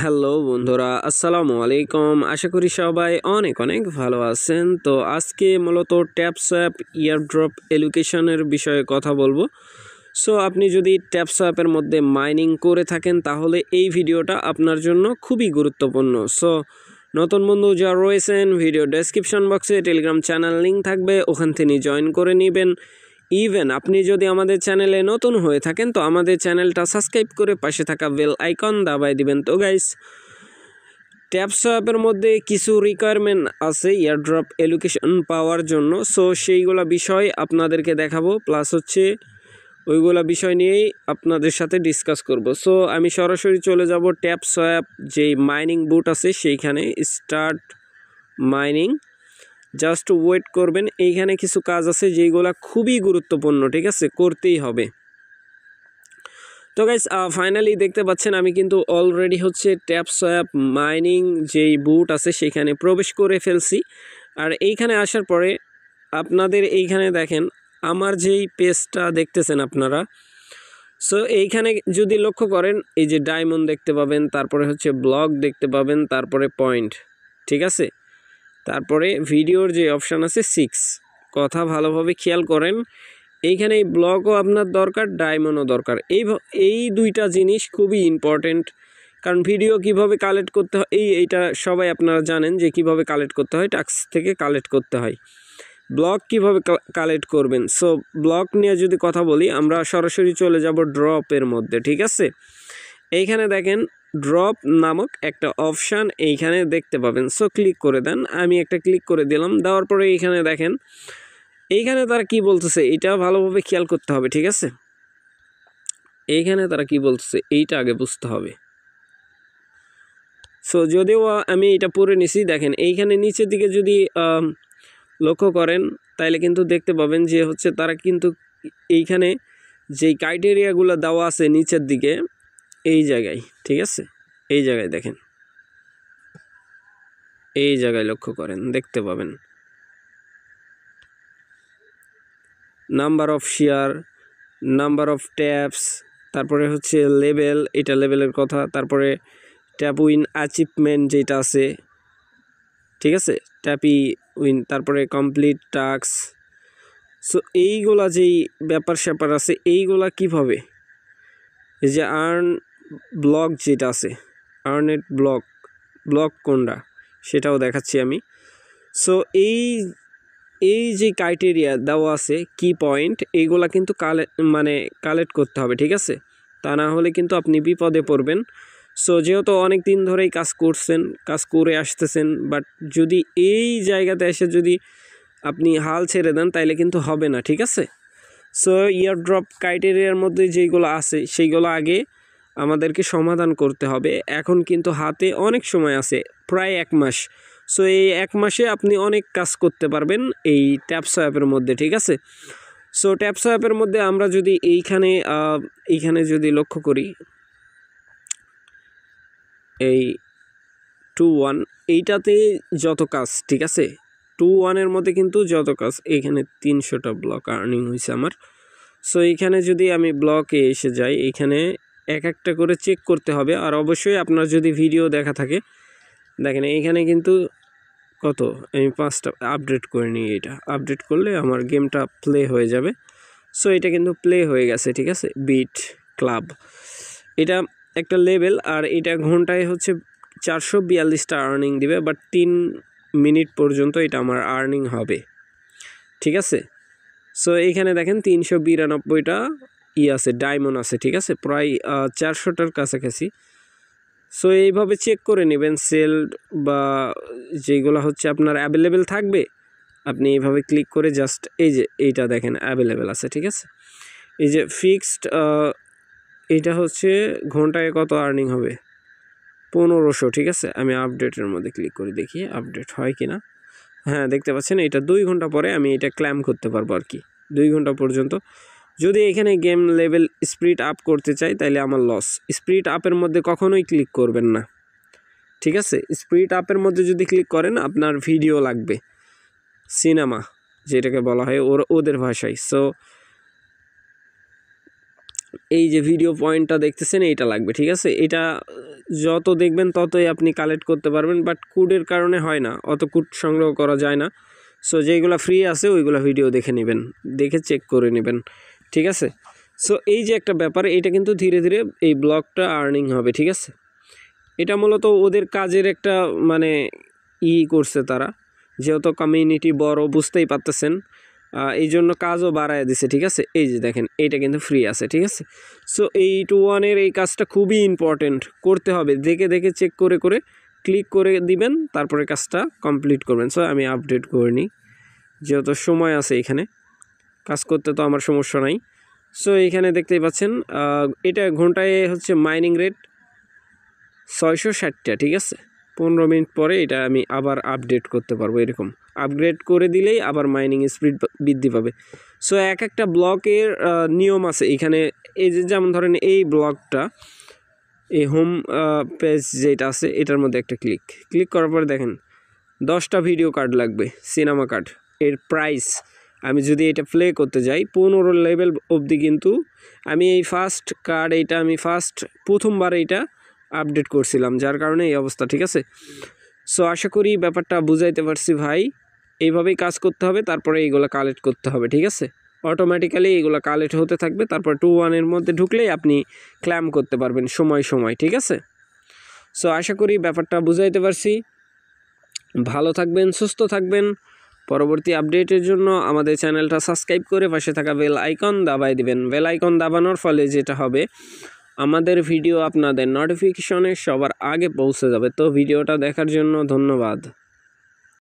Hello বন্ধুরা, আসসালামু আলাইকুম। আশা করি সবাই অনেক অনেক ভালো আছেন। তো আজকে মূলত ট্যাপস্যাপ ইয়ারড্রপ এলোকেশনের বিষয়ে কথা বলবো। সো আপনি যদি ট্যাপস্যাপের মধ্যে মাইনিং করে থাকেন তাহলে এই ভিডিওটা আপনার জন্য খুবই গুরুত্বপূর্ণ। সো নতুন বন্ধু যারা রয়েছেন, ভিডিও ডেসক্রিপশন বক্সে টেলিগ্রাম চ্যানেল লিঙ্ক থাকবে, ওখান থেকে জয়েন করে নেবেন। ইভেন আপনি যদি আমাদের চ্যানেলে নতুন হয়ে থাকেন তো আমাদের চ্যানেলটা সাবস্ক্রাইব করে পাশে থাকা বেল আইকন দাবাই দিবেন। তো গাইস, ট্যাপস্যাপের মধ্যে কিছু রিকোয়ারমেন্ট আছে এয়ারড্রপ এলোকেশন পাওয়ার জন্য। সো সেইগুলা বিষয় আপনাদেরকে দেখাবো, প্লাস হচ্ছে ওইগুলা বিষয় নিয়েই আপনাদের সাথে ডিসকাস করব। সো আমি সরাসরি চলে যাব ট্যাপস্যাপ যেই মাইনিং বুট আছে সেইখানে, স্টার্ট মাইনিং। জাস্ট ওয়েট করবেন, এইখানে কিছু কাজ আছে যেইগুলা খুবই গুরুত্বপূর্ণ, ঠিক আছে, করতেই হবে। তো গাইস, ফাইনালি দেখতে পাচ্ছেন আমি কিন্তু অলরেডি হচ্ছে ট্যাপস্যাপ মাইনিং যেই বুট আছে সেখানে প্রবেশ করে ফেলছি। আর এইখানে আসার পরে আপনাদের এইখানে দেখেন আমার যেই পেজটা দেখতেছেন আপনারা, সো এইখানে যদি লক্ষ্য করেন এই যে ডায়মন্ড দেখতে পাবেন, তারপরে হচ্ছে ব্লক দেখতে পাবেন, তারপরে পয়েন্ট, ঠিক আছে, তারপরে ভিডিওর যে অপশান আছে 6। কথা ভালোভাবে খেয়াল করেন, এইখানে এই ব্লকও আপনার দরকার, ডায়মন্ডও দরকার। এই দুইটা জিনিস খুবই ইম্পর্টেন্ট, কারণ ভিডিও কিভাবে কালেক্ট করতে হয় এইটা সবাই আপনারা জানেন যে কিভাবে কালেক্ট করতে হয়, টাস্ক থেকে কালেক্ট করতে হয়। ব্লক কিভাবে কালেক্ট করবেন, সো ব্লক নিয়ে যদি কথা বলি আমরা সরাসরি চলে যাব ড্রপের মধ্যে, ঠিক আছে। এইখানে দেখেন ড্রপ নামক একটা অপশান এইখানে দেখতে পাবেন। সো ক্লিক করে দেন, আমি একটা ক্লিক করে দিলাম। দেওয়ার পরে এইখানে দেখেন এইখানে তারা কি বলতেছে এটা ভালোভাবে খেয়াল করতে হবে, ঠিক আছে। এইখানে তারা কি বলতেছে এইটা আগে বুঝতে হবে। সো যদিও আমি এটা পড়ে নিছি, দেখেন এইখানে নিচের দিকে যদি লক্ষ্য করেন তাইলে কিন্তু দেখতে পাবেন যে হচ্ছে তারা কিন্তু এইখানে যেই ক্রাইটেরিয়াগুলো দেওয়া আছে নিচের দিকে এই জায়গায়, ঠিক আছে, এই জায়গায় দেখেন, এই জায়গায় লক্ষ্য করেন, দেখতে পাবেন number of share, number of taps, তারপরে হচ্ছে লেভেল, এটা লেভেলের কথা, তারপরে ট্যাপ উইন অ্যাচিভমেন্ট যেটা আছে, ঠিক আছে, ট্যাপি উইন, তারপরে কমপ্লিট টাস্ক। সো এইগুলা যেই ব্যাপার স্যাপার আছে এইগুলা কিভাবে, এই যে আর্ন ব্লক যেটা আছে, আর্নেট ব্লক কোনটা সেটাও দেখাচ্ছি আমি। সো এই যে ক্রাইটেরিয়া দেওয়া আছে কি পয়েন্ট, এইগুলা কিন্তু কালেক্ট করতে হবে, ঠিক আছে, তা না হলে কিন্তু আপনি বিপদে পড়বেন। সো যেহেতু অনেক দিন ধরেই কাজ করছেন, কাজ করে আসতেছেন, বাট যদি এই জায়গাতে এসে যদি আপনি হাল ছেড়ে দেন তাইলে কিন্তু হবে না, ঠিক আছে। সো ইয়ারড্রপ ক্রাইটেরিয়ার মধ্যে যেইগুলো আছে সেইগুলো আগে আমাদেরকে সমাধান করতে হবে। এখন কিন্তু হাতে অনেক সময় আছে, প্রায় 1 মাস। সো এই 1 মাসে আপনি অনেক কাজ করতে পারবেন এই ট্যাপস্যাপের মধ্যে, ঠিক আছে। সো ট্যাপস্যাপের মধ্যে আমরা যদি এইখানে যদি লক্ষ্য করি এই 2-1 এইটাতে যত কাজ, ঠিক আছে, 2-1-এর মধ্যে কিন্তু যত কাজ, এইখানে 300টা ব্লক আর্নিং হয়েছে আমার। সো এইখানে যদি আমি ব্লকে এসে যাই, এইখানে এক একটা করে চেক করতে হবে। আর অবশ্যই আপনার যদি ভিডিও দেখা থাকে, দেখেন এইখানে কিন্তু কত, আমি 5টা আপডেট করে নিই, এটা আপডেট করলে আমার গেমটা প্লে হয়ে যাবে। সো এটা কিন্তু প্লে হয়ে গেছে, ঠিক আছে। বিট ক্লাব এটা একটা লেভেল, আর এটা ঘন্টায় হচ্ছে 442টা আর্নিং দিবে, বাট 3 মিনিট পর্যন্ত এটা আমার আর্নিং হবে, ঠিক আছে। সো এইখানে দেখেন 392টা আছে, ডায়মন্ড আছে, ঠিক আছে, প্রায় 400টার কাছাকাছি। সো এইভাবে চেক করে নেবেন সেলড বা যেগুলো হচ্ছে আপনার অ্যাভেলেবেল থাকবে, আপনি এইভাবে ক্লিক করে জাস্ট এই যে এইটা দেখেন অ্যাভেলেবেল আছে, ঠিক আছে। এই যে ফিক্সড, এইটা হচ্ছে ঘন্টায় কত আর্নিং হবে, 1500, ঠিক আছে। আমি আপডেটের মধ্যে ক্লিক করে দেখি আপডেট হয় কিনা। হ্যাঁ, দেখতে পাচ্ছেন এটা 2 ঘন্টা পরে আমি এটা ক্লেম করতে পারবো আর কি, 2 ঘন্টা পর্যন্ত। যদি এখানে গেম লেভেল স্পিড আপ করতে চাই তাহলে আমার লস। স্পিড আপের মধ্যে কখনোই ক্লিক করবেন না, ঠিক আছে। স্পিড আপের মধ্যে যদি ক্লিক করেন আপনার ভিডিও লাগবে, সিনেমা যেটাকে বলা হয় ওদের ভাষায়। সো এই যে ভিডিও পয়েন্টটা দেখতেছেন এইটা লাগবে, ঠিক আছে। এটা যত দেখবেন ততই আপনি কালেক্ট করতে পারবেন, বাট কোডের কারণে হয় না, অত কোড সংগ্রহ করা যায় না। সো যেগুলো ফ্রি আছে ওইগুলো ভিডিও দেখে নেবেন, দেখে চেক করে নেবেন, ঠিক আছে। সো এই যে একটা ব্যাপার, এটা কিন্তু ধীরে ধীরে এই ব্লকটা আর্নিং হবে, ঠিক আছে। এটা মূলত ওদের কাজের একটা মানে করছে তারা, যেহেতু কমিউনিটি বড় বুঝতেই পারতেছেন, এই জন্য কাজও বাড়ায় দিছে, ঠিক আছে। এই যে দেখেন এইটা কিন্তু ফ্রি আছে, ঠিক আছে। সো এই 2-1-এর এই কাজটা খুবই ইম্পর্টেন্ট, করতে হবে দেখে দেখে চেক করে করে ক্লিক করে দিবেন, তারপরে কাজটা কমপ্লিট করবেন। সো আমি আপডেট করে নিই, যেহেতু সময় আছে এখানে কাজ করতে, তো আমার সমস্যা নাই। সো এইখানে দেখতেই পাচ্ছেন এটা ঘন্টায় হচ্ছে মাইনিং রেট 660টা, ঠিক আছে। 15 মিনিট পরে এটা আমি আবার আপডেট করতে পারবো, এরকম আপগ্রেড করে দিলেই আবার মাইনিং স্পিড বৃদ্ধি পাবে। সো এক একটা ব্লকের নিয়ম আছে এখানে। এই যে যেমন ধরেন এই ব্লকটা, এই হোম পেজ যেটা আছে এটার মধ্যে একটা ক্লিক করার পরে দেখেন 10টা ভিডিও কার্ড লাগবে, সিনেমা কার্ড। এর প্রাইস আমি যদি এটা প্লে করতে যাই 15 লেভেল অবধি, কিন্তু আমি এই ফার্স্ট কার্ড, এইটা আমি প্রথমবার এইটা আপডেট করছিলাম, যার কারণে এই অবস্থা, ঠিক আছে। সো আশা করি ব্যাপারটা বুঝাইতে পারছি ভাই। এইভাবেই কাজ করতে হবে, তারপরে এইগুলো কালেক্ট করতে হবে, ঠিক আছে। অটোমেটিক্যালি এইগুলো কালেক্ট হতে থাকবে, তারপর 2-1-এর মধ্যে ঢুকলেই আপনি ক্ল্যাম করতে পারবেন সময় সময়, ঠিক আছে। সো আশা করি ব্যাপারটা বুঝাইতে পারছি। ভালো থাকবেন, সুস্থ থাকবেন। পরবর্তী আপডেটের জন্য আমাদের চ্যানেলটা সাবস্ক্রাইব করে পাশে থাকা বেল আইকন দাবাই দিবেন। বেল আইকন দাবানোর ফলে যেটা হবে, আমাদের ভিডিও আপনাদের নোটিফিকেশনে সবার আগে পৌঁছে যাবে। তো ভিডিওটা দেখার জন্য ধন্যবাদ।